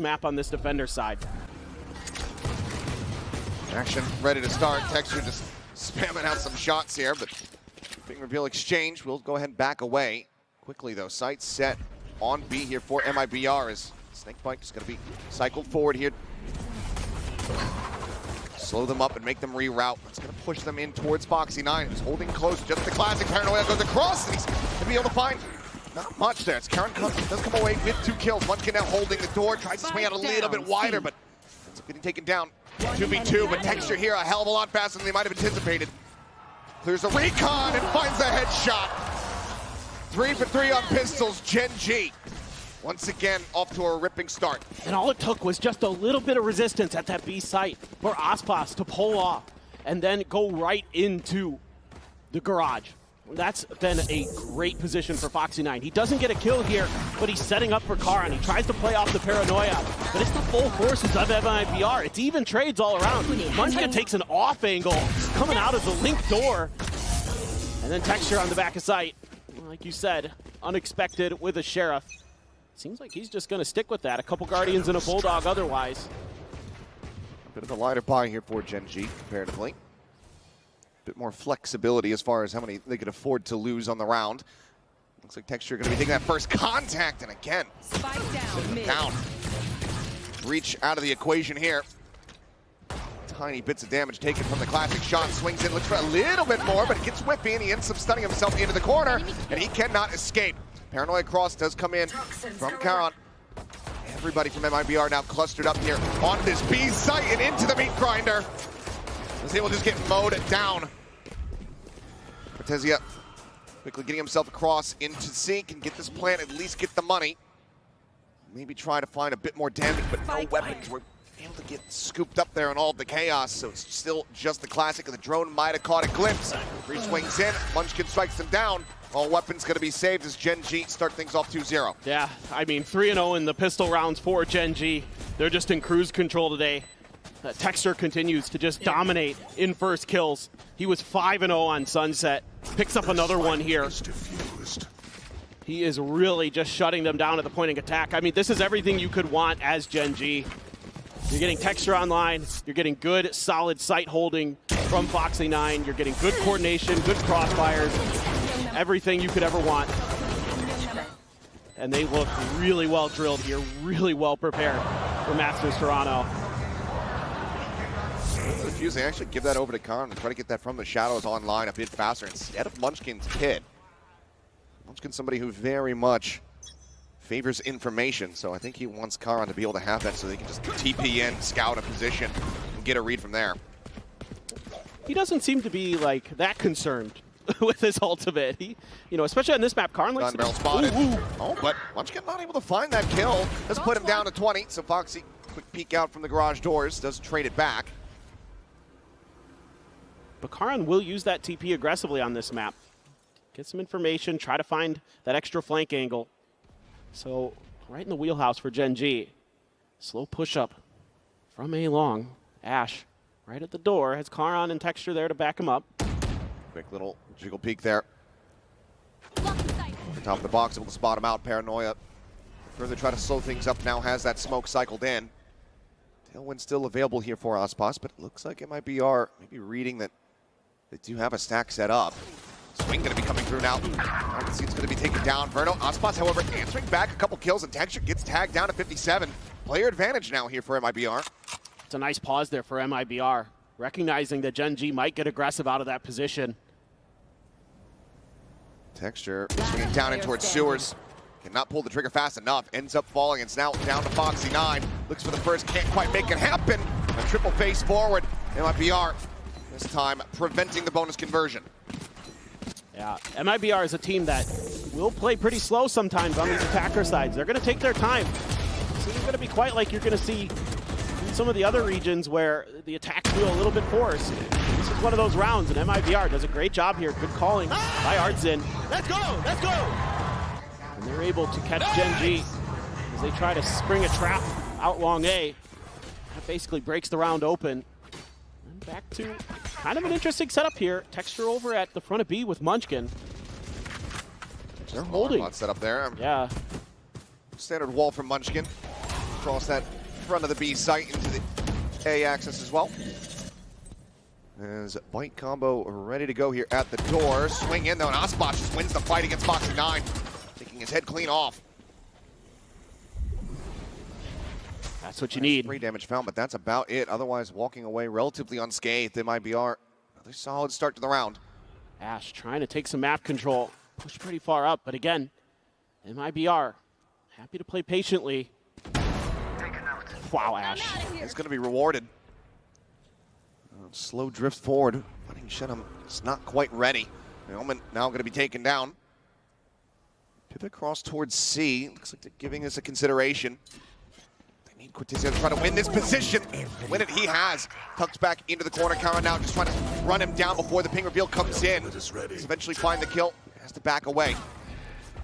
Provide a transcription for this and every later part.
map on this defender side. Action ready to start. Texture just spamming out some shots here, but big reveal exchange. We'll go ahead and back away. Quickly though, sight set on B here for MIBR as Snakebite is going to be cycled forward here. Slow them up and make them reroute. It's going to push them in towards Foxy9, who's holding close. Just the classic Paranoia goes across, and he's going to be able to find not much there. It's Karan does come away with 2 kills. Munchkin now holding the door, tries to swing out a little bit wider, but ends up getting taken down. 2v2, but Texture here a hell of a lot faster than they might have anticipated. Clears a recon and finds the headshot. 3 for 3 on pistols, Gen G. Once again, off to a ripping start. And all it took was just a little bit of resistance at that B site for Aspas to pull off and then go right into the garage. That's been a great position for Foxy9. He doesn't get a kill here, but he's setting up for Karan. He tries to play off the paranoia, but it's the full forces of MIBR. It's even trades all around. Munchkin takes an off angle, coming out of the link door. And then Texture on the back of sight. Like you said, unexpected with a Sheriff. Seems like he's just going to stick with that. A couple Guardians and a Bulldog otherwise. A bit of a lighter buy here for Gen G, comparatively. Bit more flexibility as far as how many they could afford to lose on the round. Looks like Texture going to be taking that first contact, and again, down. Reach out of the equation here. Tiny bits of damage taken from the classic shot. Swings in, looks for a little bit more, but it gets whippy, and he ends up stunning himself into the corner, and he cannot escape. Paranoia cross does come in from Karan. Everybody from MIBR now clustered up here on this B site and into the meat grinder. Was able to just get mowed down. Cortezia quickly getting himself across into C, can get this plant, at least get the money. Maybe try to find a bit more damage, but no weapons. We're able to get scooped up there on all of the chaos, so it's still just the classic, and the drone might have caught a glimpse. Three swings in, Munchkin strikes them down. All weapons going to be saved as Gen G start things off 2-0. Yeah, I mean 3-0 in the pistol rounds for Gen G. They're just in cruise control today. Texture continues to just dominate in first kills. He was 5-0 on Sunset. Picks up another one here. He is really just shutting them down at the point of attack. I mean, this is everything you could want as Gen G. You're getting Texture online. You're getting good, solid sight holding from Foxy9. You're getting good coordination, good crossfires. Everything you could ever want. And they look really well drilled here, really well prepared for Masters Toronto. It's confusing. Actually give that over to Karan and try to get that from the shadows online a bit faster instead of Munchkin's kid. Munchkin's somebody who very much favors information, so I think he wants Karan to be able to have that so they can just TP in, scout a position, and get a read from there. He doesn't seem to be like that concerned with his ultimate. He, you know, especially on this map, Karan likes Gun barrel spotted. Oh, but Munchkin not able to find that kill. Let's put him down to 20. So Foxy, quick peek out from the garage doors, does trade it back. But Karan will use that TP aggressively on this map. Get some information, try to find that extra flank angle. So right in the wheelhouse for Gen G. Slow push up from A long. Ash right at the door. Has Karan and Texture there to back him up. Quick little jiggle peek there. Top of the box, able to spot him out. Paranoia further try to slow things up. Now has that smoke cycled in. Tailwind still available here for Aspas, but it looks like MIBR maybe reading that they do have a stack set up. Swing going to be coming through now. I can see it's going to be taken down. Verno, Aspas, however, answering back a couple kills, and Texture gets tagged down to 57. Player advantage now here for MIBR. It's a nice pause there for MIBR, recognizing that Gen G might get aggressive out of that position. Texture swinging down in towards Sewers. Cannot pull the trigger fast enough. Ends up falling. It's now down to Foxy9. Looks for the first. Can't quite make it happen. A triple face forward. MIBR this time preventing the bonus conversion. Yeah, MIBR is a team that will play pretty slow sometimes on these attacker sides. They're going to take their time. This isn't going to be quite like you're going to see in some of the other regions where the attacks feel a little bit forced. This is one of those rounds, and MIBR does a great job here. Good calling by Artsin. Let's go! Let's go! And they're able to catch Gen G as they try to spring a trap out long A. That basically breaks the round open. And back to kind of an interesting setup here. Texture over at the front of B with Munchkin. They're holding. Lot set up there. Yeah. Standard wall from Munchkin. across that front of the B site into the A axis as well. As bite combo ready to go here at the door. Swing in though, and Aspas just wins the fight against Boxing9, taking his head clean off. That's what you need. 3 damage found, but that's about it. Otherwise, walking away relatively unscathed. MIBR, another solid start to the round. Ash trying to take some map control. Pushed pretty far up, but again, MIBR happy to play patiently. Wow, Ash. It's going to be rewarded. Slow drift forward. Letting Shenham is not quite ready. Moment now going to be taken down. Pivot across towards C. Looks like they're giving this a consideration. They need Cortizia to try to win this position. Win it, he has. Tucked back into the corner. Kara now just trying to run him down before the ping reveal comes in. He's eventually find the kill. Has to back away.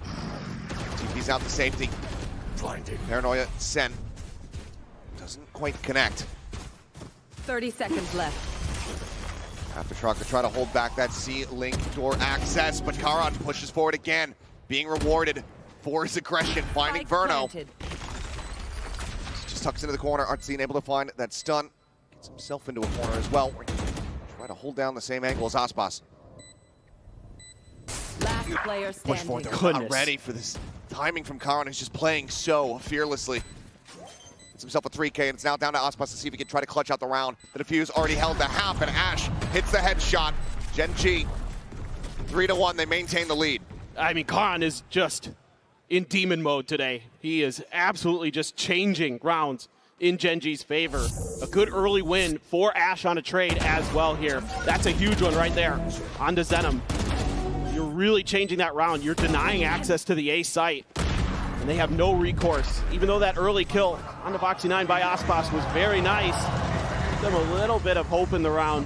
TP's out to safety. Paranoia, Sen. Doesn't quite connect. 30 seconds left. After Trucker try to hold back that C-Link door access, but Karan pushes forward again, being rewarded for his aggression, finding Verno. Just tucks into the corner, Artsine able to find that stun. Gets himself into a corner as well. Try to hold down the same angle as Aspas. Last player Push forward, standing. they're not ready for this timing from Karan. He's just playing so fearlessly. Himself a 3K, and it's now down to Aspas to see if he can try to clutch out the round. The defuse already held the half, and Ash hits the headshot. Gen G, 3-1, they maintain the lead. I mean, Karan is just in demon mode today. He is absolutely just changing rounds in Gen G's favor. A good early win for Ash on a trade as well here. That's a huge one right there on to Zenom. You're really changing that round. You're denying access to the A site. And they have no recourse. Even though that early kill on the Boxing9 by Aspas was very nice, give them a little bit of hope in the round.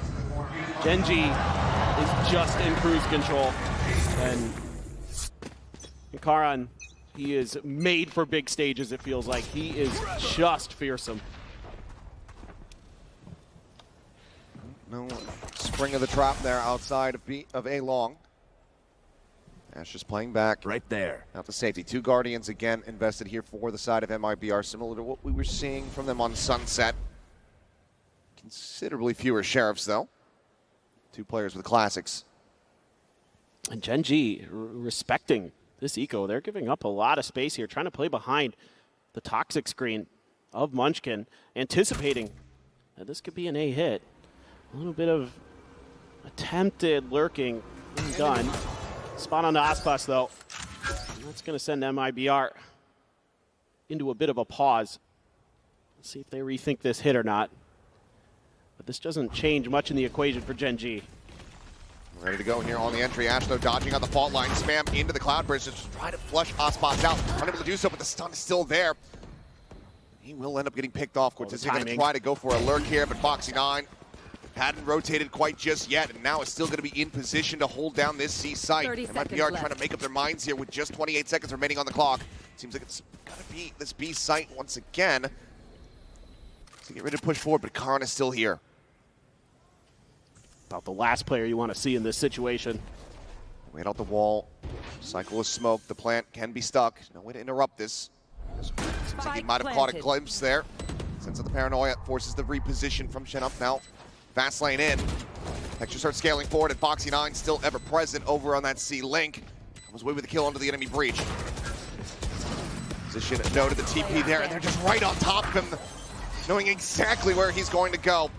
Gen G is just in cruise control. And Karan, he is made for big stages, it feels like. He is just fearsome. No spring of the trap there outside of A long. Ash just playing back. Right there. Out to safety. 2 Guardians again invested here for the side of MIBR, similar to what we were seeing from them on Sunset. Considerably fewer Sheriffs, though. 2 players with classics. And Gen G respecting this eco. They're giving up a lot of space here, trying to play behind the toxic screen of Munchkin, anticipating that this could be an A hit. A little bit of attempted lurking done. Spot on to Aspas, though. And that's going to send MIBR into a bit of a pause. Let's see if they rethink this hit or not. But this doesn't change much in the equation for Gen G. Ready to go here on the entry. Ash, though, dodging on the fault line. Spam into the cloud bridge. Just try to flush Aspas out. Unable to do so, but the stun is still there. He will end up getting picked off. Cortez going to try to go for a lurk here, but Boxing9 hadn't rotated quite just yet, and now is still going to be in position to hold down this C site. MIBR trying to make up their minds here with just 28 seconds remaining on the clock. Seems like it's got to be this B site once again. So get ready to push forward, but Karan is still here. About the last player you want to see in this situation. Wait out the wall. Cycle of smoke. The plant can be stuck. No way to interrupt this. Seems like he might have caught a glimpse there. Sense of the paranoia forces the reposition from Shen up now. Fast lane in. Texture starts scaling forward, and Boxing9 still ever present over on that C-Link. Comes away with the kill under the enemy breach. Position noted the TP there, and they're just right on top of him, knowing exactly where he's going to go.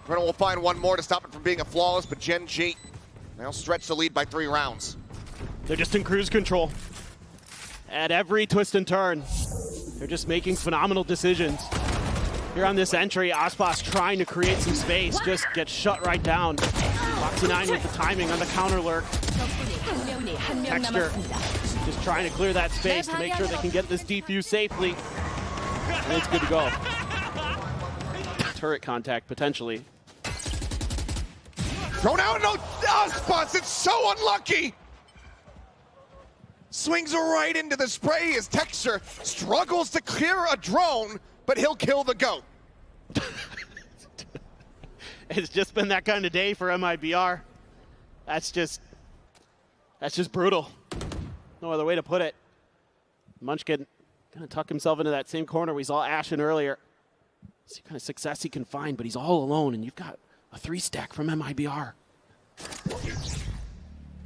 Verno will find one more to stop it from being a flawless, but Gen G now stretch the lead by 3 rounds. They're just in cruise control. At every twist and turn, they're just making phenomenal decisions. Here on this entry, Aspas trying to create some space, just gets shut right down. Boxing9 with the timing on the counter lurk. Texture just trying to clear that space to make sure they can get this defuse safely. And it's good to go. Turret contact, potentially. Thrown out, no, Aspas, it's so unlucky! Swings right into the spray as Texture struggles to clear a drone, but he'll kill the GOAT. It's just been that kind of day for MIBR. That's just brutal. No other way to put it. Munchkin Gonna tuck himself into that same corner we saw Ash in earlier. See what kind of success he can find, but he's all alone, and you've got a 3-stack from MIBR.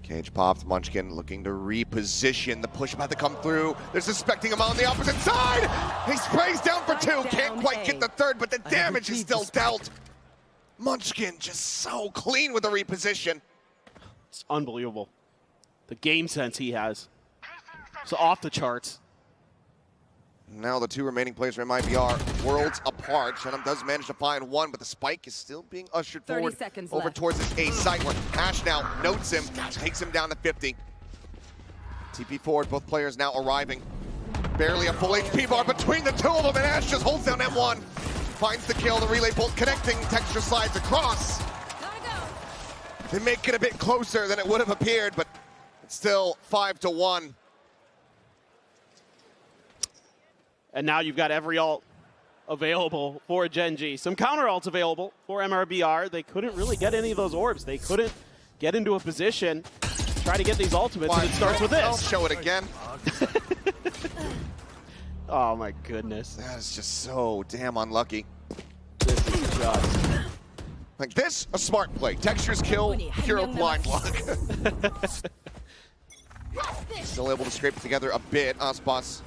Cage popped. Munchkin looking to reposition. The push about to come through. They're suspecting him on the opposite side. He sprays down for 2. Can't quite get the third, but the damage is still dealt. Munchkin just so clean with the reposition. It's unbelievable. The game sense he has. It's off the charts. Now the 2 remaining players from MIBR, worlds apart. Shenum does manage to find one, but the spike is still being ushered forward over left. towards this A site where Ash now notes him, takes him down to 50. TP forward, both players now arriving. Barely a full HP bar between the 2 of them, and Ash just holds down M1. Finds the kill, the relay bolt connecting, Texture slides across. They make it a bit closer than it would have appeared, but it's still 5-1. And now you've got every ult available for Gen.G. Some counter ults available for MIBR. They couldn't really get any of those orbs. They couldn't get into a position to try to get these ultimates, and it starts with this. I'll show it again. Oh my goodness. That is just so damn unlucky. This is just... Like this, a smart play. Textures kill, hero blind block. Still able to scrape it together a bit. Aspas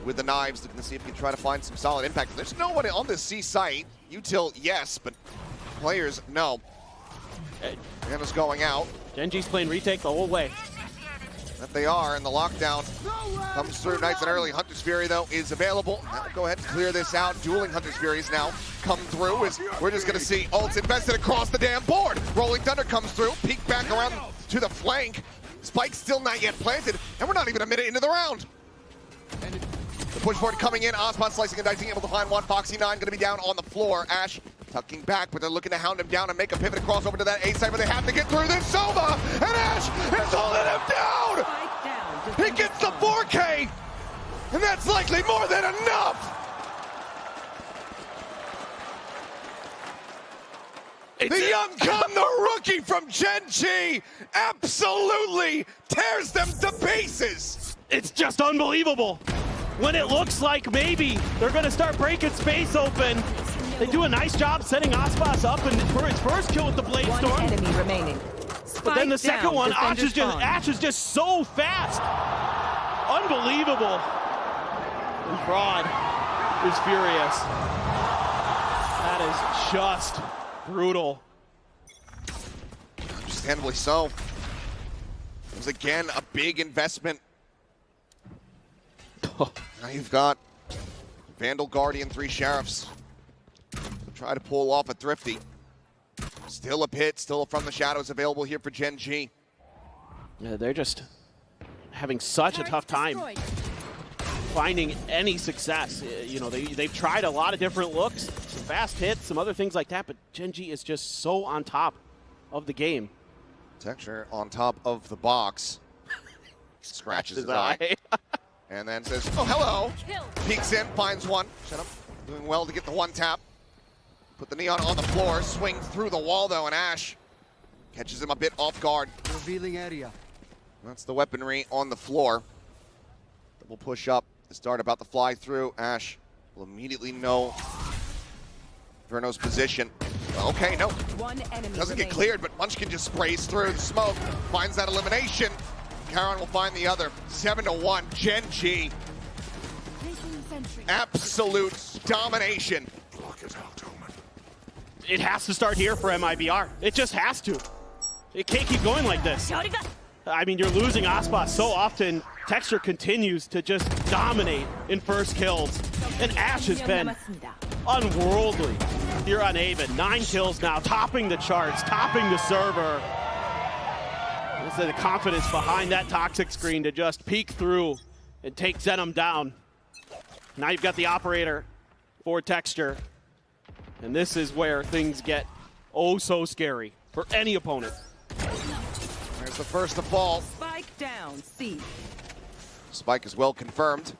with the knives, looking to see if he can try to find some solid impact. There's no one on this C site. Util, yes, but players, no. Anna's going out. Gen.G's playing retake the whole way. That they are, and the lockdown comes through nice and early. Hunter's Fury, though, is available. Now go ahead and clear this out. Dueling Hunter's Furies now come through. As we're just going to see ults invested across the damn board. Rolling Thunder comes through. Peek back around to the flank. Spike still not yet planted, and we're not even a minute into the round. The push forward coming in. Osman slicing and dicing, able to find one. Foxy9 going to be down on the floor. Ash tucking back, but they're looking to hound him down and make a pivot across over to that A side, but they have to get through this. Sova and Ash is holding him down. He gets the 4K, and that's likely more than enough. The young gun, the rookie from Gen.G, absolutely tears them to pieces. It's just unbelievable. When it looks like maybe they're going to start breaking space open, they do a nice job setting Aspas up and for his first kill with the Blade Storm. One enemy remaining. But then the second one, Ash is just so fast. Unbelievable. And Fraud is furious. That is just brutal. Understandably so. It was again a big investment. Now you've got Vandal Guardian, 3 Sheriffs. Try to pull off a Thrifty. Still a pit, still from the shadows available here for Gen.G. Yeah, they're just having such a tough time finding any success. You know, they've tried a lot of different looks, some fast hits, some other things like that, but Gen.G is just so on top of the game. Texture on top of the box. Scratches his eye. And then says, oh, hello. Peeks in, finds one. Shut up. Doing well to get the 1 tap. Put the Neon on the floor, swing through the wall though, and Ash catches him a bit off guard. Revealing area. That's the weaponry on the floor. Double push up. The start about to fly through. Ash will immediately know Verno's position. Okay, no. One enemy Doesn't get cleared, but Munchkin just sprays through the smoke. Finds that elimination. Karen will find the other. 7-1, Gen.G. Absolute domination. It has to start here for MIBR. It just has to. It can't keep going like this. I mean, you're losing Aspas so often. Texture continues to just dominate in first kills. And Ash has been unworldly here on Aven. 9 kills now, topping the charts, topping the server. This is the confidence behind that toxic screen to just peek through and take Zenom down. Now you've got the operator for Texture. And this is where things get oh so scary for any opponent. There's the first to fall. Spike down, C. Spike is well confirmed.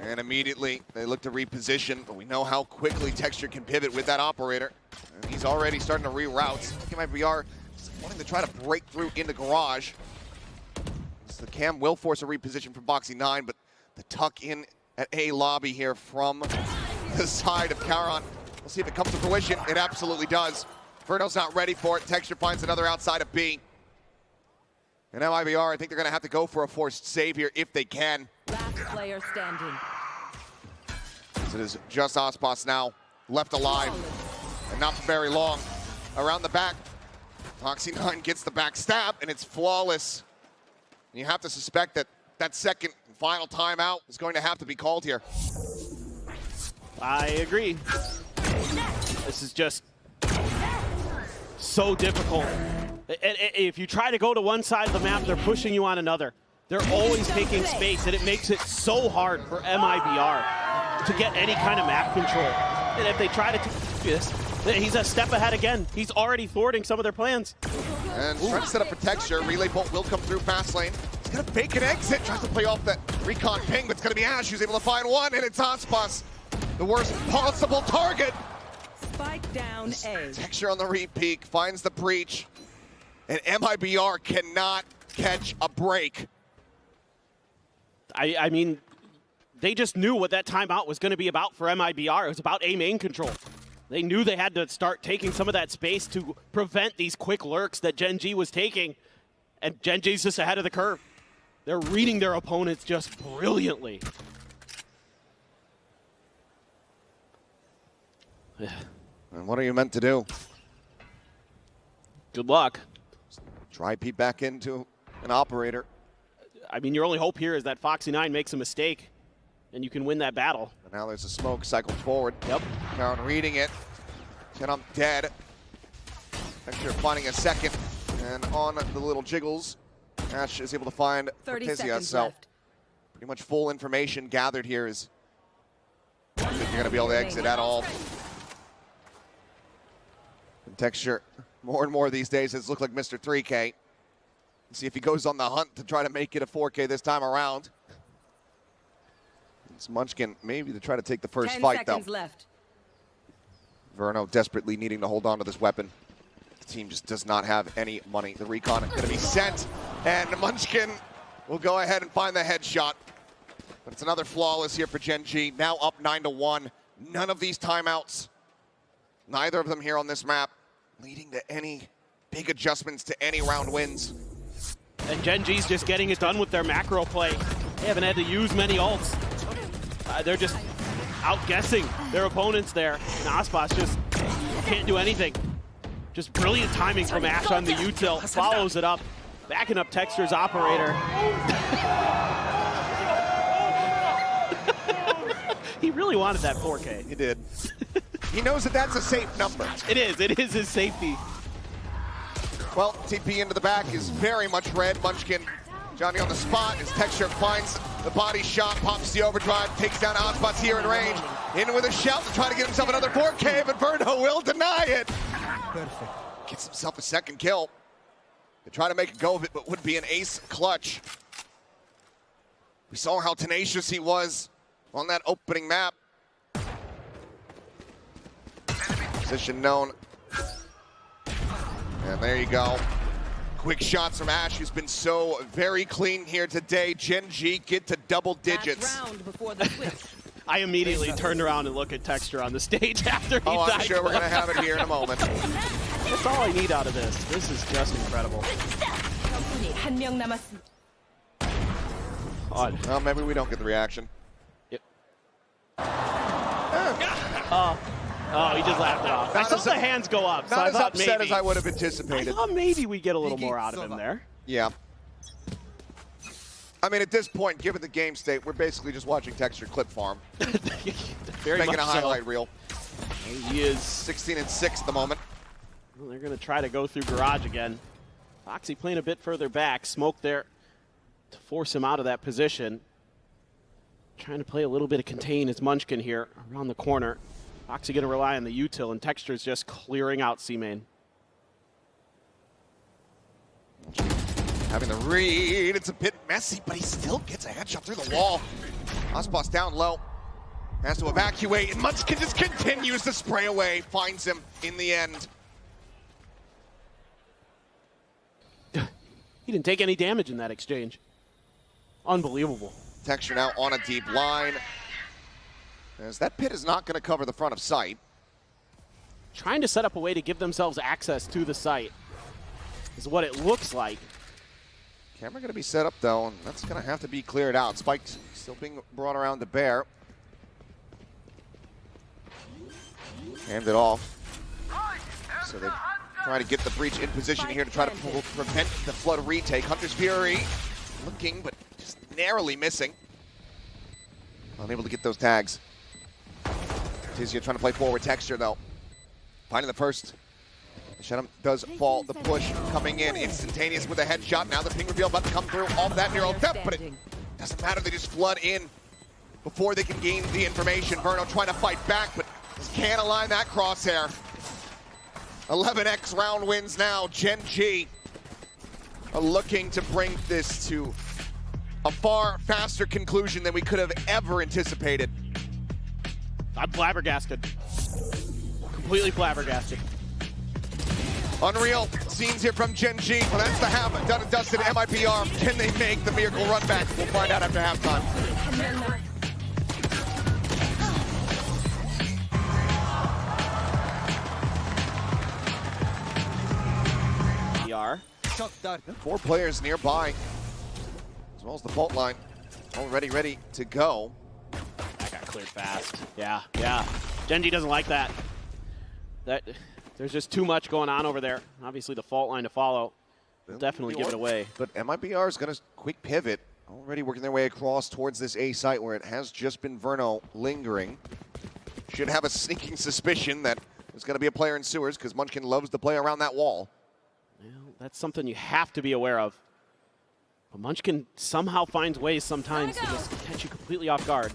And immediately they look to reposition, but we know how quickly Texture can pivot with that operator. And he's already starting to reroute. MIBR wanting to try to break through into Garage. So the cam will force a reposition from Foxy9, but the tuck in at A lobby here from the side of Charon. We'll see if it comes to fruition. It absolutely does. Verno's not ready for it. Texture finds another outside of B. And MIBR, I think they're going to have to go for a forced save here if they can. Last player standing. As it is just Ospas now left alive, and not for very long. Around the back, Foxy9 gets the back stab, and it's flawless. And you have to suspect that that second and final timeout is going to have to be called here. I agree. This is just so difficult. And if you try to go to one side of the map, they're pushing you on another. They're always taking space, and it makes it so hard for MIBR to get any kind of map control. And if they try to do this, he's a step ahead again. He's already thwarting some of their plans. And trying to set up for Texture. Relay bolt will come through fast lane. He's gonna fake an exit, tries to play off that recon ping, but it's gonna be Ash who's able to find one, and it's Ospas, the worst possible target. Spike down A. Texture on the re-peek, finds the breach, and MIBR cannot catch a break. I mean, they just knew what that timeout was going to be about for MIBR. It was about A main control. They knew they had to start taking some of that space to prevent these quick lurks that Gen G was taking, and Gen G's just ahead of the curve. They're reading their opponents just brilliantly. And what are you meant to do? Good luck. Try peep back into an operator. I mean, your only hope here is that Foxy9 makes a mistake, and you can win that battle. And now there's a smoke cycled forward. Yep. Charon reading it. And I'm dead. Texture finding a second. And on the little jiggles, Ash is able to find 30 Ortizia. seconds So left. pretty much full information gathered here is I don't think you're going to be able to exit at all. And Texture, more and more these days, has looked like Mr. 3K. See if he goes on the hunt to try to make it a 4K this time around. It's Munchkin maybe to try to take the first 10 fight, though. seconds left. Verno desperately needing to hold on to this weapon. The team just does not have any money. The recon is going to be sent, and Munchkin will go ahead and find the headshot. But it's another flawless here for Gen G. Now up 9-1. None of these timeouts, neither of them here on this map, leading to any big adjustments to any round wins. And Gen G's just getting it done with their macro play. They haven't had to use many ults. They're just outguessing their opponents there. And Ospas just can't do anything. Just brilliant timing from Ash on the util. Follows it up. Backing up Texture's operator. He really wanted that 4K. He did. He knows that that's a safe number. It is his safety. Well, TP into the back is very much red. Munchkin, Johnny on the spot as Texture finds the body shot, pops the overdrive, takes down Ospas here in range. In with a shout to try to get himself another 4K, but Verno will deny it. Perfect. Gets himself a second kill. They try to make a go of it, but would be an ace clutch. We saw how tenacious he was on that opening map. Position known. And there you go. Quick shots from Ash, who's been so very clean here today. Gen G get to double digits. Last round before the switch. I immediately turned around and looked at Texture on the stage after he died. I'm sure we're going to have it here in a moment. That's all I need out of this. This is just incredible. 한 명 남았습니다. Odd. Well, maybe we don't get the reaction. Yep. Oh, he just laughed it off. I Not saw as- the hands go up, so Not I as thought upset maybe. as I would have I anticipated. thought maybe we get a little more out of him there. Yeah. I mean, at this point, given the game state, we're basically just watching Texture clip farm. Very Making much a highlight reel. He is. 16 and 6 at the moment. Well, they're going to try to go through garage again. Foxy playing a bit further back. Smoke there to force him out of that position. Trying to play a little bit of contain as Munchkin here around the corner. Foxy going to rely on the util, and Texture's just clearing out C-main. Having the read, it's a bit messy, but he still gets a headshot through the wall. Ospas down low, has to evacuate, and Munchkin just continues to spray away, finds him in the end. He didn't take any damage in that exchange. Unbelievable. Texture now on a deep line. As that pit is not going to cover the front of sight. Trying to set up a way to give themselves access to the site is what it looks like. Camera going to be set up though, and that's going to have to be cleared out. Spike's still being brought around to bear. Hand it off. So they're trying to get the breach in position here to try to prevent the flood retake. Hunter's Fury looking, but just narrowly missing. Unable to get those tags. Tizia trying to play forward. Texture though. Finding the first. Shenham does fall. The push coming in instantaneous with a headshot. Now the ping reveal about to come through off that neural depth, but it doesn't matter. They just flood in before they can gain the information. Verno trying to fight back, but can't align that crosshair. 11x round wins now. Gen G are looking to bring this to a far faster conclusion than we could have ever anticipated. I'm flabbergasted. Completely flabbergasted. Unreal scenes here from Gen G. Well, that's the half done and dusted MIBR. Can they make the miracle run back? We'll find out after halftime. Four players nearby, as well as the fault line, already ready to go. That got cleared fast. Yeah. Gen G doesn't like that. There's just too much going on over there. Obviously, the fault line to follow. They'll definitely give it away. But MIBR is going to quick pivot, already working their way across towards this A site where it has just been Verno lingering. Should have a sneaking suspicion that there's going to be a player in sewers because Munchkin loves to play around that wall. Well, that's something you have to be aware of. But Munchkin somehow finds ways sometimes to just catch you completely off guard.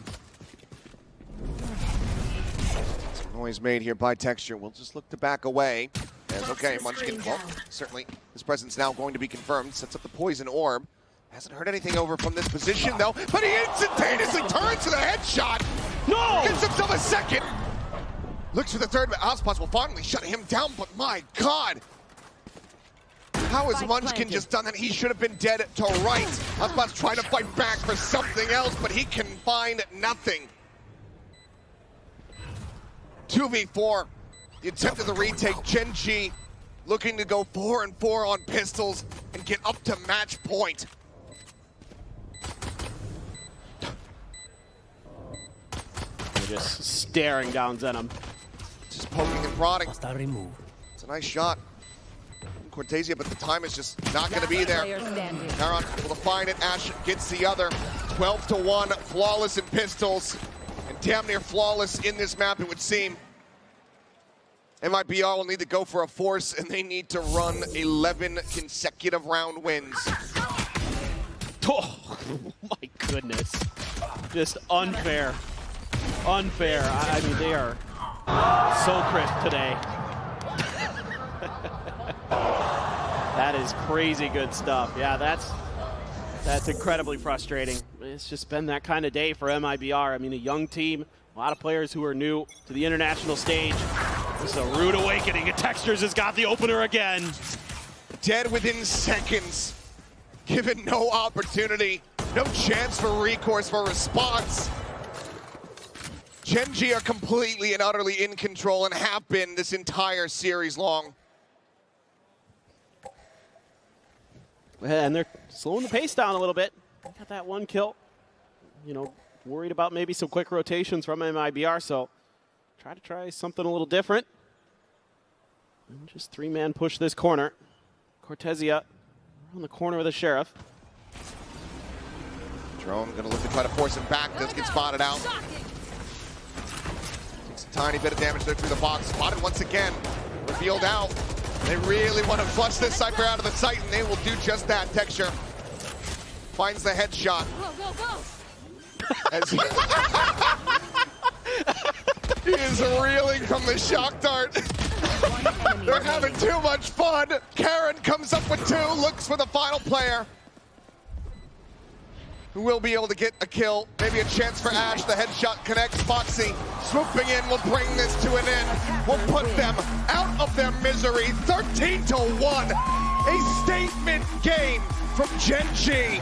Some noise made here by Texture. We'll just look to back away. As okay, Munchkin, well, certainly his presence now going to be confirmed. Sets up the poison orb. Hasn't heard anything over from this position though, but he instantaneously turns to the headshot. No! Gives himself a second. Looks for the third, but Ozpos will finally shut him down, but my God. How has Munchkin just done that? He should have been dead to right. Ozpos trying to fight back for something else, but he can find nothing. 2v4. The attempt of the retake. Gen G looking to go 4-4 on pistols and get up to match point. They're just staring down Zenom. Just poking and prodding. It's a nice shot. Cortesia, but the time is just not going to be there. Taron able to find it. Ash gets the other. 12-1, flawless in pistols, and damn near flawless in this map, it would seem. MIBR will need to go for a force, and they need to run 11 consecutive round wins. Oh, my goodness. Just unfair. Unfair. I mean, they are so crisp today. That is crazy good stuff. Yeah, that's incredibly frustrating. It's just been that kind of day for MIBR. I mean, a young team, a lot of players who are new to the international stage. This is a rude awakening, and Textures has got the opener again. Dead within seconds. Given no opportunity, no chance for recourse, for response. Gen G are completely and utterly in control and have been this entire series long. And they're slowing the pace down a little bit. Got that one kill. You know, worried about maybe some quick rotations from MIBR, so try something a little different. And just three-man push this corner. Cortesia on the corner with the Sheriff. Drone gonna look to try to force him back, does get spotted out. Takes a tiny bit of damage there through the box. Spotted once again, revealed out. They really want to flush this Cypher out of the site, and they will do just that. Texture finds the headshot. As he is reeling from the shock dart. They're having too much fun. Karen comes up with 2, looks for the final player, who will be able to get a kill. Maybe a chance for Ash. The headshot connects. Foxy swooping in will bring this to an end. Will put them out of their misery. 13-1. A statement game from Gen G.